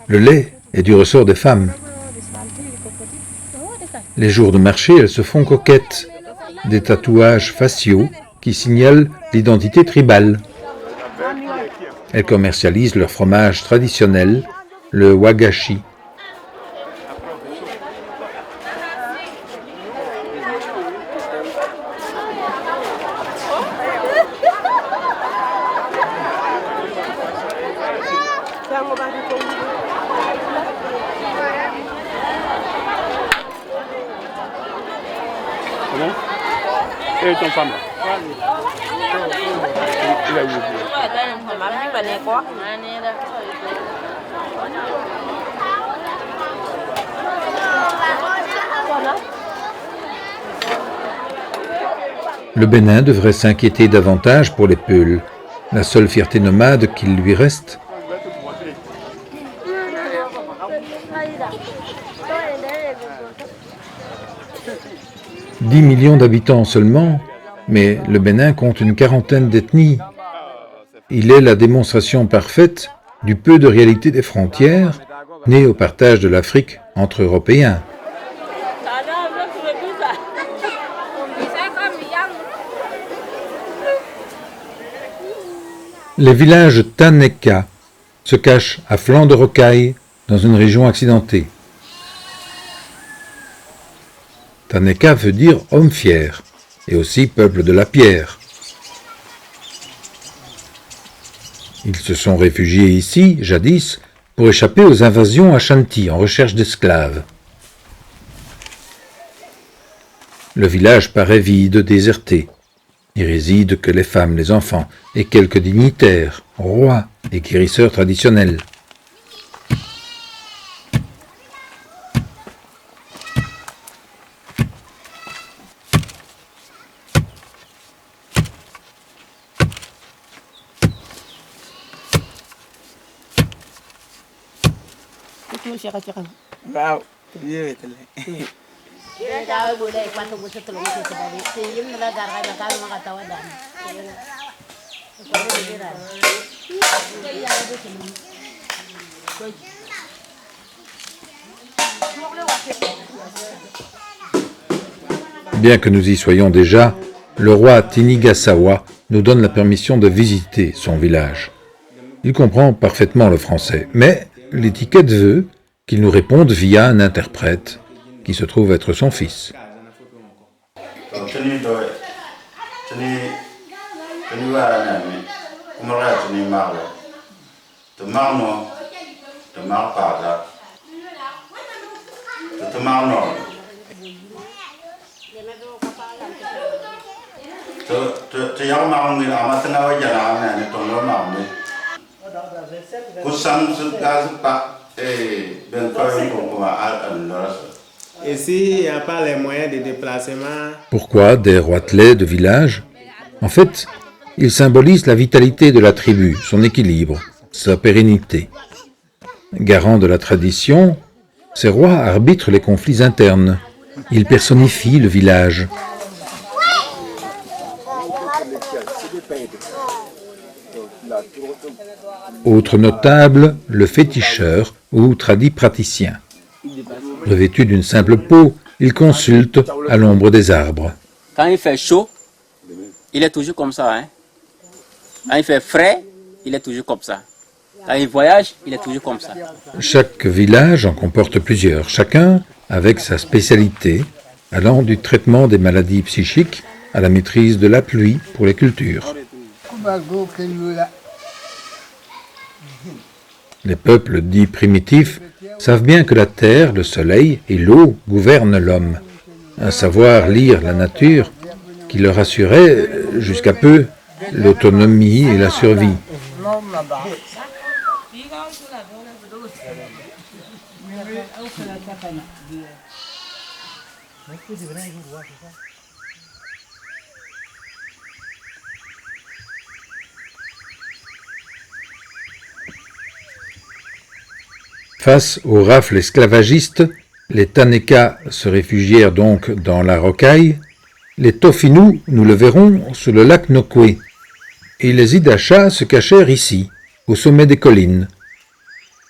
le lait est du ressort des femmes. Les jours de marché, elles se font coquettes, des tatouages faciaux qui signalent l'identité tribale. Elles commercialisent leur fromage traditionnel, le wagashi. Et ton femme là? Il est où? Le Bénin devrait s'inquiéter davantage pour les Peuls, la seule fierté nomade qu'il lui reste. 10 millions d'habitants seulement, mais le Bénin compte une quarantaine d'ethnies. Il est la démonstration parfaite du peu de réalité des frontières, nées au partage de l'Afrique entre Européens. Les villages Taneka se cachent à flanc de rocaille dans une région accidentée. Taneka veut dire homme fier, et aussi peuple de la pierre. Ils se sont réfugiés ici, jadis, pour échapper aux invasions Ashanti en recherche d'esclaves. Le village paraît vide, déserté. N'y résident que les femmes, les enfants et quelques dignitaires, rois et guérisseurs traditionnels. Wow. Bien que nous y soyons déjà, le roi Tinigasawa nous donne la permission de visiter son village. Il comprend parfaitement le français, mais l'étiquette veut qu'il nous réponde via un interprète, qui se trouve être son fils. Et s'il n'y a pas les moyens de déplacement... Pourquoi des roitelets de village? En fait, ils symbolisent la vitalité de la tribu, son équilibre, sa pérennité. Garant de la tradition, ces rois arbitrent les conflits internes. Ils personnifient le village. Autre notable, le féticheur ou tradit praticien. Revêtu d'une simple peau, il consulte à l'ombre des arbres. Quand il fait chaud, il est toujours comme ça. Hein? Quand il fait frais, il est toujours comme ça. Quand il voyage, il est toujours comme ça. Chaque village en comporte plusieurs, chacun avec sa spécialité, allant du traitement des maladies psychiques à la maîtrise de la pluie pour les cultures. Les peuples dits primitifs savent bien que la terre, le soleil et l'eau gouvernent l'homme. Un savoir lire la nature qui leur assurait, jusqu'à peu, l'autonomie et la survie. Face aux rafles esclavagistes, les Taneka se réfugièrent donc dans la rocaille, les Tofinu, nous le verrons, sur le lac Nokwe, et les Idachas se cachèrent ici, au sommet des collines.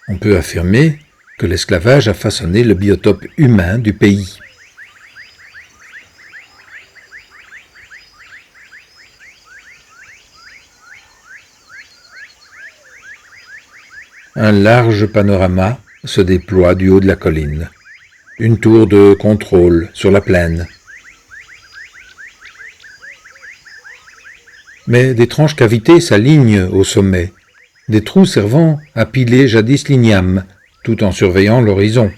On peut affirmer que l'esclavage a façonné le biotope humain du pays. Un large panorama se déploie du haut de la colline. Une tour de contrôle sur la plaine. Mais d'étranges cavités s'alignent au sommet, des trous servant à piler jadis l'igname, tout en surveillant l'horizon.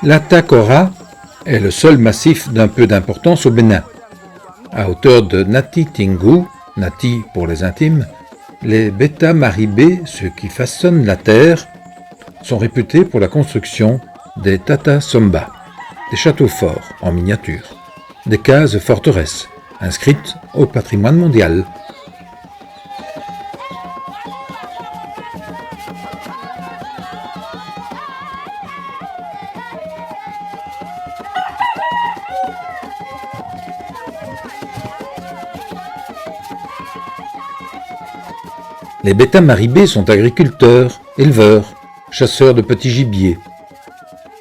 La Takora est le seul massif d'un peu d'importance au Bénin. À hauteur de Nati Tingu, Nati pour les intimes, les Beta Maribé, ceux qui façonnent la terre, sont réputés pour la construction des Tata Somba, des châteaux forts en miniature, des cases forteresses inscrites au patrimoine mondial. Les Beta Maribé sont agriculteurs, éleveurs, chasseurs de petits gibiers.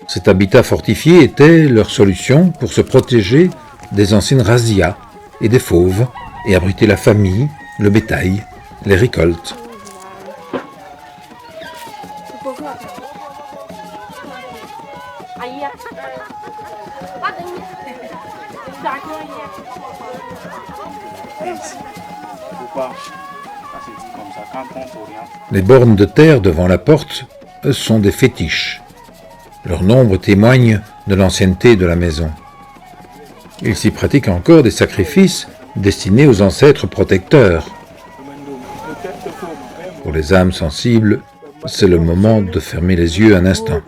Cet habitat fortifié était leur solution pour se protéger des anciennes razzias et des fauves et abriter la famille, le bétail, les récoltes. Les bornes de terre devant la porte sont des fétiches. Leur nombre témoigne de l'ancienneté de la maison. Il s'y pratique encore des sacrifices destinés aux ancêtres protecteurs. Pour les âmes sensibles, c'est le moment de fermer les yeux un instant.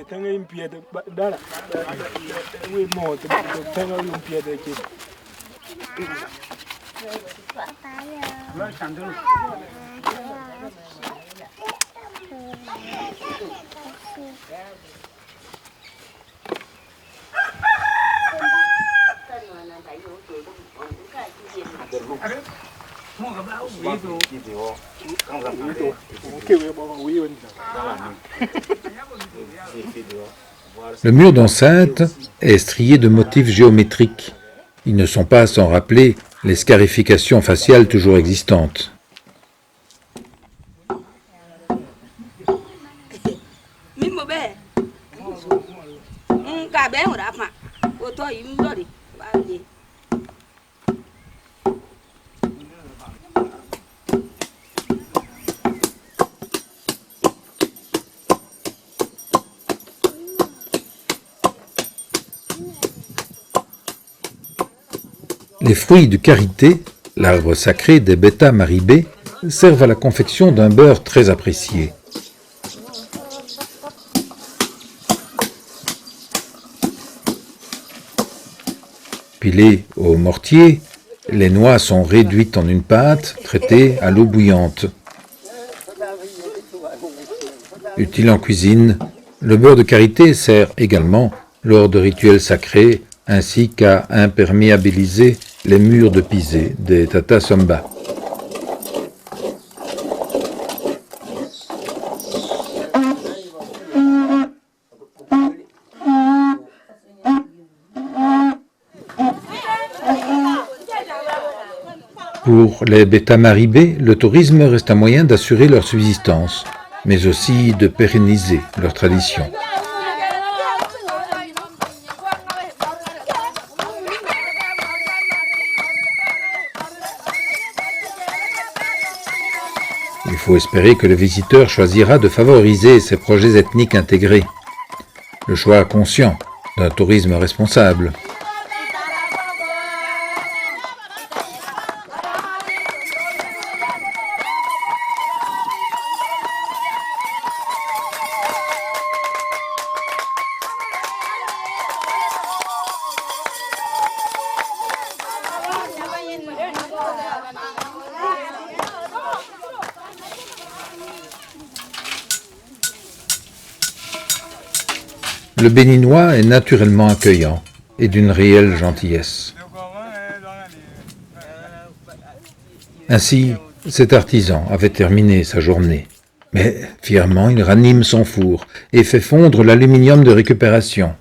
Le mur d'enceinte est strié de motifs géométriques. Ils ne sont pas sans rappeler les scarifications faciales toujours existantes. Les fruits de karité, l'arbre sacré des Beta Maribé, servent à la confection d'un beurre très apprécié. Pilées au mortier, les noix sont réduites en une pâte traitée à l'eau bouillante. Utile en cuisine, le beurre de karité sert également lors de rituels sacrés ainsi qu'à imperméabiliser les murs de pisé des Tata Somba. Pour les Beta Maribé, le tourisme reste un moyen d'assurer leur subsistance, mais aussi de pérenniser leur tradition. Il faut espérer que le visiteur choisira de favoriser ces projets ethniques intégrés. Le choix conscient d'un tourisme responsable. Le Béninois est naturellement accueillant et d'une réelle gentillesse. Ainsi, cet artisan avait terminé sa journée. Mais fièrement, il ranime son four et fait fondre l'aluminium de récupération.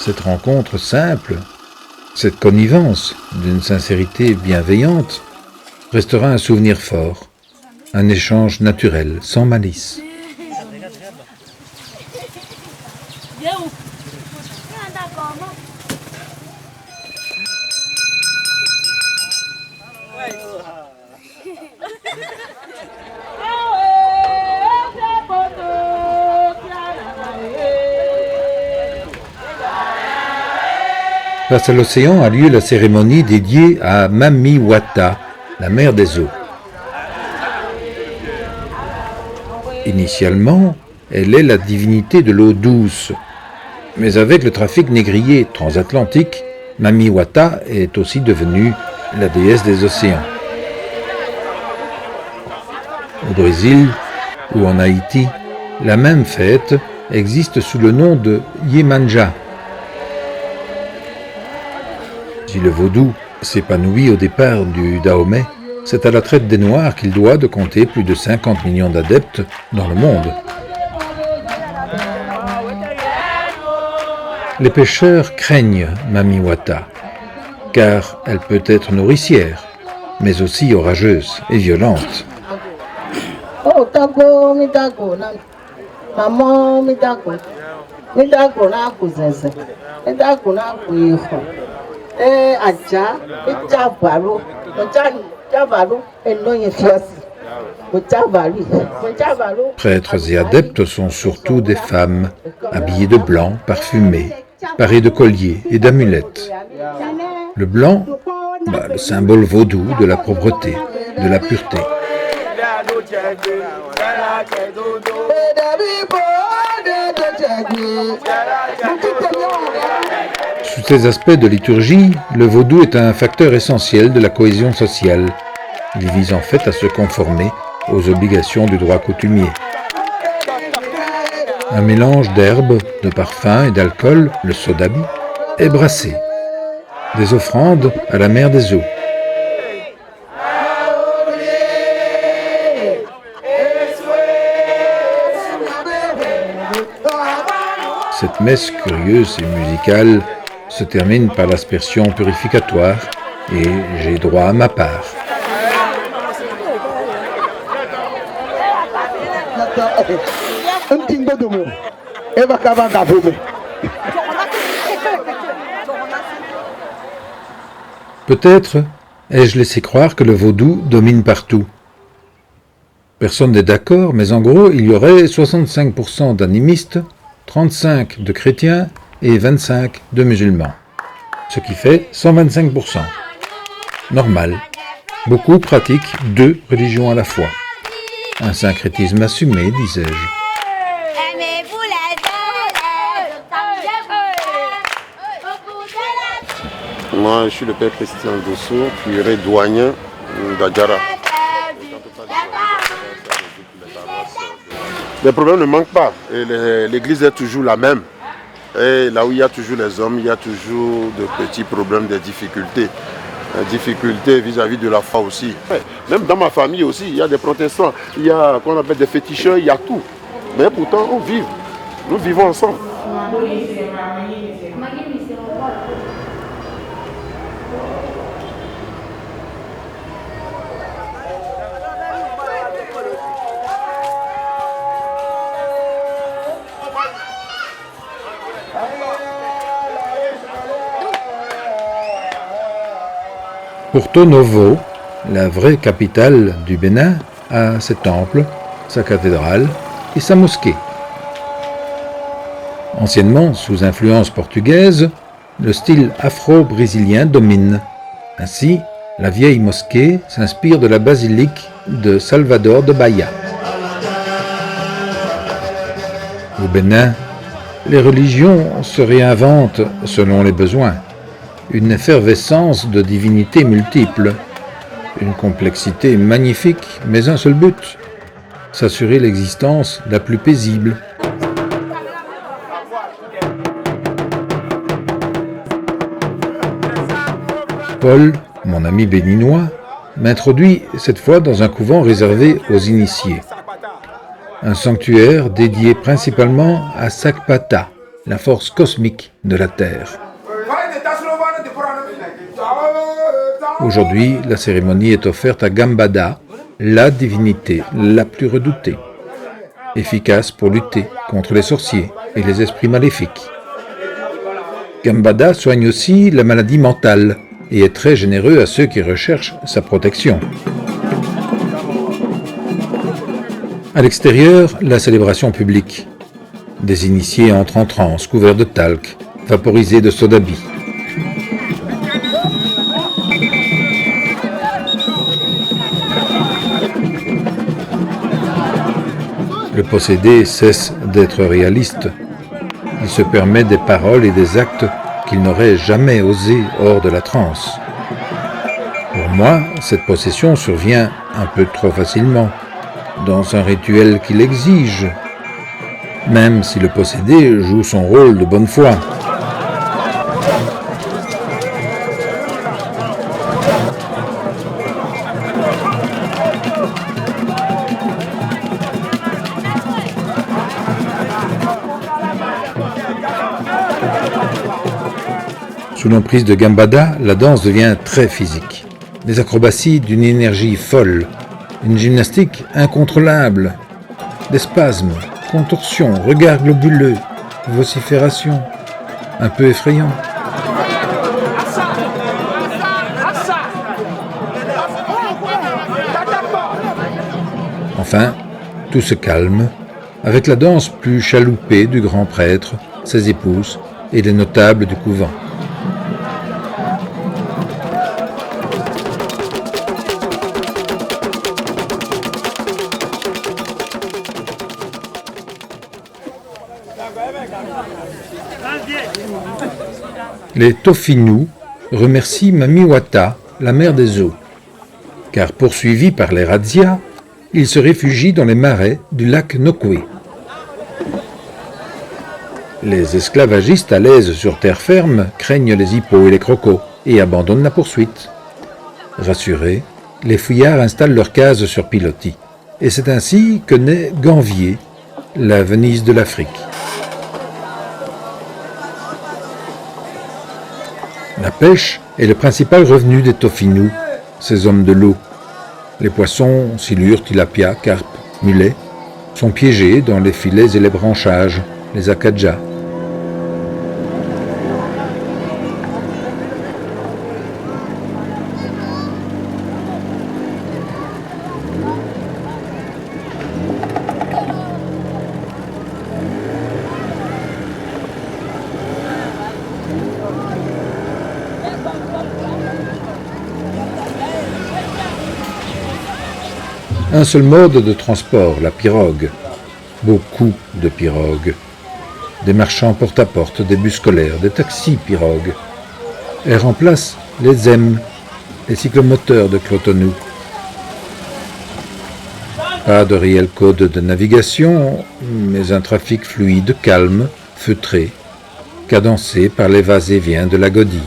Cette rencontre simple, cette connivence d'une sincérité bienveillante, restera un souvenir fort, un échange naturel, sans malice. Face à l'océan a lieu la cérémonie dédiée à Mami Wata, la mère des eaux. Initialement, elle est la divinité de l'eau douce, mais avec le trafic négrier transatlantique, Mami Wata est aussi devenue la déesse des océans. Au Brésil ou en Haïti, la même fête existe sous le nom de Yemanja. Si le vaudou s'épanouit au départ du Dahomey, c'est à la traite des Noirs qu'il doit de compter plus de 50 millions d'adeptes dans le monde. Les pêcheurs craignent Mami Wata, car elle peut être nourricière, mais aussi orageuse et violente. Prêtres et adeptes sont surtout des femmes, habillées de blanc, parfumées, parées de colliers et d'amulettes. Le blanc, le symbole vaudou de la propreté, de la pureté. Sous ces aspects de liturgie, le vaudou est un facteur essentiel de la cohésion sociale. Il vise en fait à se conformer aux obligations du droit coutumier. Un mélange d'herbes, de parfums et d'alcool, le sodabi, est brassé. Des offrandes à la mère des eaux. Cette messe curieuse et musicale se termine par l'aspersion purificatoire et j'ai droit à ma part. Peut-être ai-je laissé croire que le vaudou domine partout. Personne n'est d'accord, mais en gros, il y aurait 65% d'animistes, 35% de chrétiens et 25% de musulmans. Ce qui fait 125%. Normal. Beaucoup pratiquent 2 religions à la fois. Un syncrétisme assumé, disais-je. Moi, je suis le père Christian Dosso, curé douanier d'Adjara. Les problèmes ne manquent pas. L'église est toujours la même. Et là où il y a toujours les hommes, il y a toujours de petits problèmes, des difficultés. Des difficultés vis-à-vis de la foi aussi. Même dans ma famille aussi, il y a des protestants, il y a qu'on appelle des féticheurs, il y a tout. Mais pourtant, on vit. Nous vivons ensemble. Porto Novo, la vraie capitale du Bénin, a ses temples, sa cathédrale et sa mosquée. Anciennement sous influence portugaise, le style afro-brésilien domine. Ainsi, la vieille mosquée s'inspire de la basilique de Salvador de Bahia. Au Bénin, les religions se réinventent selon les besoins. Une effervescence de divinités multiples, une complexité magnifique, mais un seul but, s'assurer l'existence la plus paisible. Paul, mon ami béninois, m'introduit cette fois dans un couvent réservé aux initiés. Un sanctuaire dédié principalement à Sakpata, la force cosmique de la Terre. Aujourd'hui, la cérémonie est offerte à Gambada, la divinité la plus redoutée, efficace pour lutter contre les sorciers et les esprits maléfiques. Gambada soigne aussi la maladie mentale et est très généreux à ceux qui recherchent sa protection. À l'extérieur, la célébration publique. Des initiés entrent en transe, couverts de talc, vaporisés de sodabi. Le possédé cesse d'être réaliste. Il se permet des paroles et des actes qu'il n'aurait jamais osé hors de la transe. Pour moi, cette possession survient un peu trop facilement, dans un rituel qui l'exige, même si le possédé joue son rôle de bonne foi. Sous l'emprise de Gambada, la danse devient très physique. Des acrobaties d'une énergie folle, une gymnastique incontrôlable, des spasmes, contorsions, regards globuleux, vociférations, un peu effrayants. Enfin, tout se calme, avec la danse plus chaloupée du grand prêtre, ses épouses et les notables du couvent. Les Tofinu remercient Mamiwata, la mère des eaux, car poursuivis par les razzias, ils se réfugient dans les marais du lac Nokwe. Les esclavagistes à l'aise sur terre ferme craignent les hippos et les crocos et abandonnent la poursuite. Rassurés, les fouillards installent leurs cases sur pilotis. Et c'est ainsi que naît Ganvier, la Venise de l'Afrique. La pêche est le principal revenu des Tofinu, ces hommes de l'eau. Les poissons, silures, tilapia, carpes, mulets, sont piégés dans les filets et les branchages, les akajas. Un seul mode de transport, la pirogue. Beaucoup de pirogues. Des marchands porte-à-porte, des bus scolaires, des taxis pirogues. Elles remplacent les ZEM, les cyclomoteurs de Cotonou. Pas de réel code de navigation, mais un trafic fluide, calme, feutré, cadencé par les va-et-vient de la godille.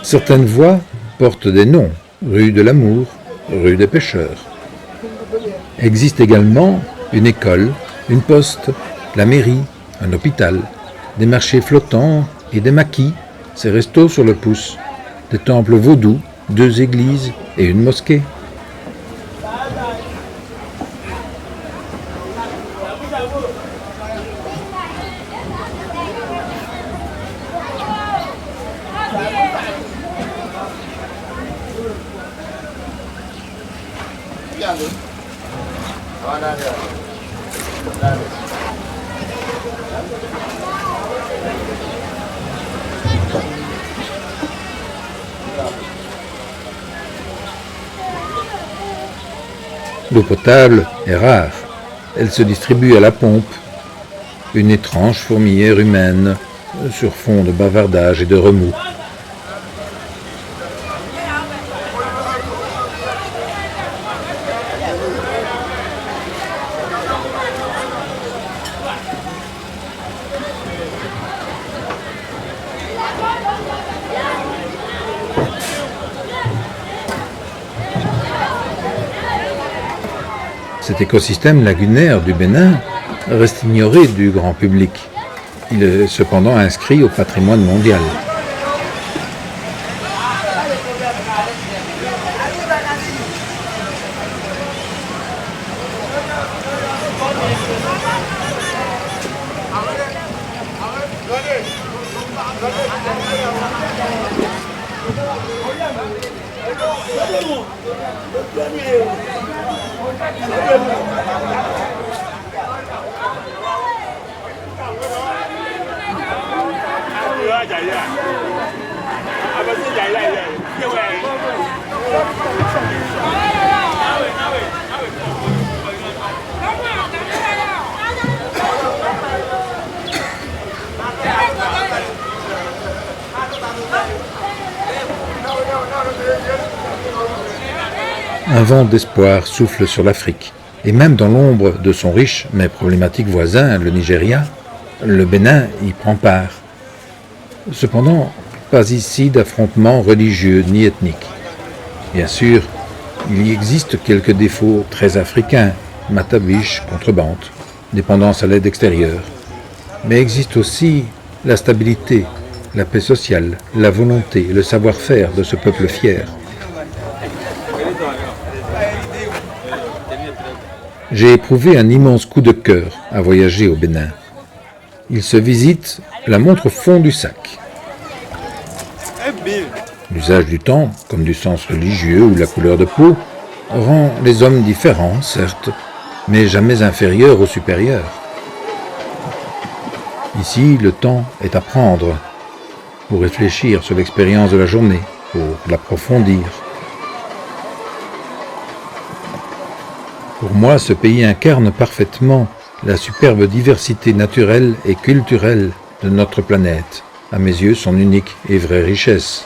Certaines voies portent des noms, rue de l'Amour, rue des Pêcheurs. Existe également une école, une poste, la mairie, un hôpital, des marchés flottants et des maquis, ces restos sur le pouce, des temples vaudous, 2 églises et une mosquée. L'eau potable est rare. Elle se distribue à la pompe. Une étrange fourmilière humaine sur fond de bavardage et de remous. Cet écosystème lagunaire du Bénin reste ignoré du grand public. Il est cependant inscrit au patrimoine mondial. Un vent d'espoir souffle sur l'Afrique. Et même dans l'ombre de son riche mais problématique voisin, le Nigeria, le Bénin y prend part. Cependant, pas ici d'affrontements religieux ni ethniques. Bien sûr, il y existe quelques défauts très africains, matabiche, contrebande, dépendance à l'aide extérieure. Mais existe aussi la stabilité, la paix sociale, la volonté, le savoir-faire de ce peuple fier. J'ai éprouvé un immense coup de cœur à voyager au Bénin. Il se visite la montre au fond du sac. L'usage du temps, comme du sens religieux ou la couleur de peau, rend les hommes différents, certes, mais jamais inférieurs aux supérieurs. Ici, le temps est à prendre pour réfléchir sur l'expérience de la journée, pour l'approfondir. Pour moi, ce pays incarne parfaitement la superbe diversité naturelle et culturelle de notre planète, à mes yeux son unique et vraie richesse.